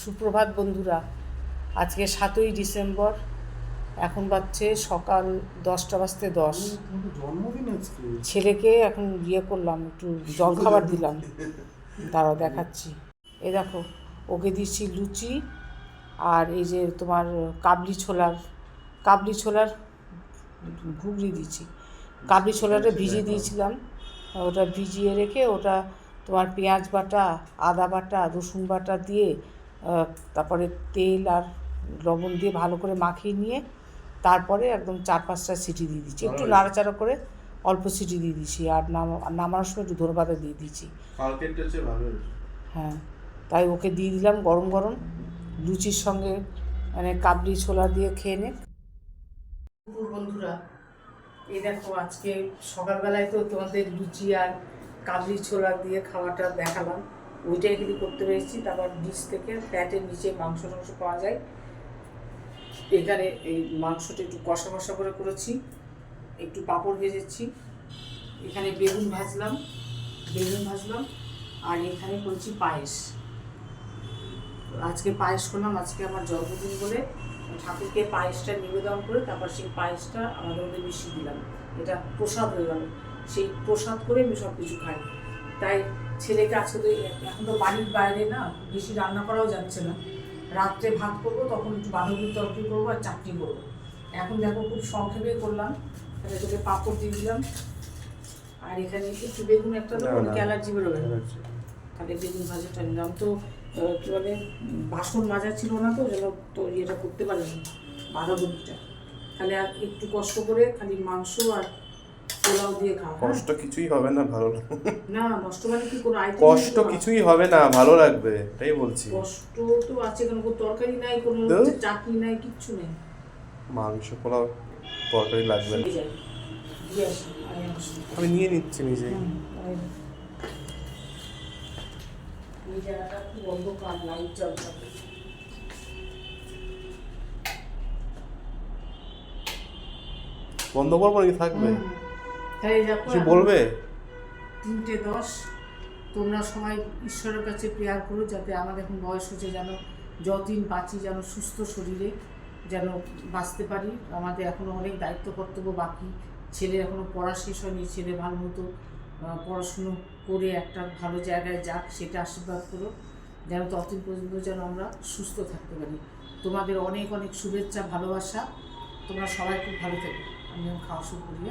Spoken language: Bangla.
সুপ্রভাত বন্ধুরা। আজকে 7ই ডিসেম্বর, এখন বাজছে সকাল 10টা বাজতে 10। জন্মদিন আজকে। ছেলেকে এখন করলাম, একটু জলখাবার দিলাম, দাঁড়াও দেখাচ্ছি। এই দেখো, ওকে দিচ্ছি লুচি আর এই যে তোমার কাবলি ছোলার ঘুগনি দিচ্ছি। কাবলি ছোলাটা ভিজিয়ে দিয়েছিলাম, ওটা ভিজিয়ে রেখে ওটা তোমার পেঁয়াজ বাটা, আদা বাটা, রসুন বাটা দিয়ে তারপরে তেল আর লবণ দিয়ে ভালো করে মাখিয়ে নিয়ে তারপরে একদম 4-5টা সিটি দিয়ে দিচ্ছি, একটু নাড়াচাড়া করে অল্প সিটি দিয়ে দিচ্ছি। আর নামানোর সময় একটু ধনেপাতা দিয়ে দিচ্ছি। হ্যাঁ, তাই ওকে দিয়ে দিলাম গরম গরম লুচির সঙ্গে, মানে কাবলি ছোলা দিয়ে খেয়ে নে। বন্ধুরা, এই দেখো, আজকে সকালবেলায় তো তোমাদের লুচি আর কাবলি ছোলা দিয়ে খাওয়াটা দেখালাম, ওইটাই কিন্তু করতে পেরেছি। তারপর ডিশ থেকে ফ্যাটের নিচে মাংস পাওয়া যায়, এখানে এই মাংসটা একটু কষা কষা করে করেছি, একটু পাঁপড় ভেজেছি, এখানে বেগুন ভাজলাম আর এখানে করেছি পায়েস। আজকে পায়েস করলাম, আজকে আমার জন্মদিন বলে ঠাকুরকে পায়েসটা নিবেদন করে তারপর সেই পায়েসটা আমাদের মধ্যে মিশিয়ে দিলাম, এটা প্রসাদ হয়ে গেল। সেই প্রসাদ করে আমি সব কিছু খাই। তাই ছেলেকে আজকে তো, এখন তো বাড়ির বাইরে না বেশি রান্না করাও যাচ্ছে না, রাত্রে ভাত করবো, তখন একটু বাঁধাকপির তরকারি করবো আর চাটনি করবো। এখন দেখো খুব সংক্ষেপে করলাম, তাহলে তোকে পাঁপড় দিয়ে দিলাম আর এখানে একটু বেগুন একটা দেবো, অ্যালার্জি বেরোবে, তাহলে বেগুন ভাজাটা নিলাম। তো কী বলে, বাসন মাজা ছিল না, তো যেন তো ইয়েটা করতে পারিনি বাঁধাকপিটা, তাহলে আর একটু কষ্ট করে খালি মাংস আর পোলাও দিয়ে খাওয়া। কষ্ট কিছুই হবে না, ভালো না, নষ্ট মানে কি কোনো আইটেম, কষ্ট কিছুই হবে না, ভালো লাগবে, এটাই বলছি। কষ্ট তো আছে, কোনো তরকারি নাই, কোনো চাটনি নাই, কিচ্ছু নেই। মাংস পোলাও তরকারি লাগবে না, আমি নিয়ে নিচ্ছি নিজে। এই জায়গাটা খুব অন্ধকার, লাইট জ্বলছে। বন্ধ করবো নাকি থাকবে? কিছু হ্যাঁ, বলবে? 3:10। তোমরা সবাই ঈশ্বরের কাছে প্রেয়ার করো যাতে আমাদের এখন বয়স হচ্ছে, যেন যতদিন বাঁচি যেন সুস্থ শরীরে যেন বাঁচতে পারি। আমাদের এখনও অনেক দায়িত্ব কর্তব্য বাকি, ছেলে এখনও পড়া শেষ হয়নি, ছেলে ভালো মতো পড়াশুনো করে একটা ভালো জায়গায় যাক, সেটা আশীর্বাদ করো, যেন ততদিন পর্যন্ত যেন আমরা সুস্থ থাকতে পারি। তোমাদের অনেক অনেক শুভেচ্ছা, ভালোবাসা, তোমরা সবাই খুব ভালো থেকো। আমি খাওয়া শুরু করি।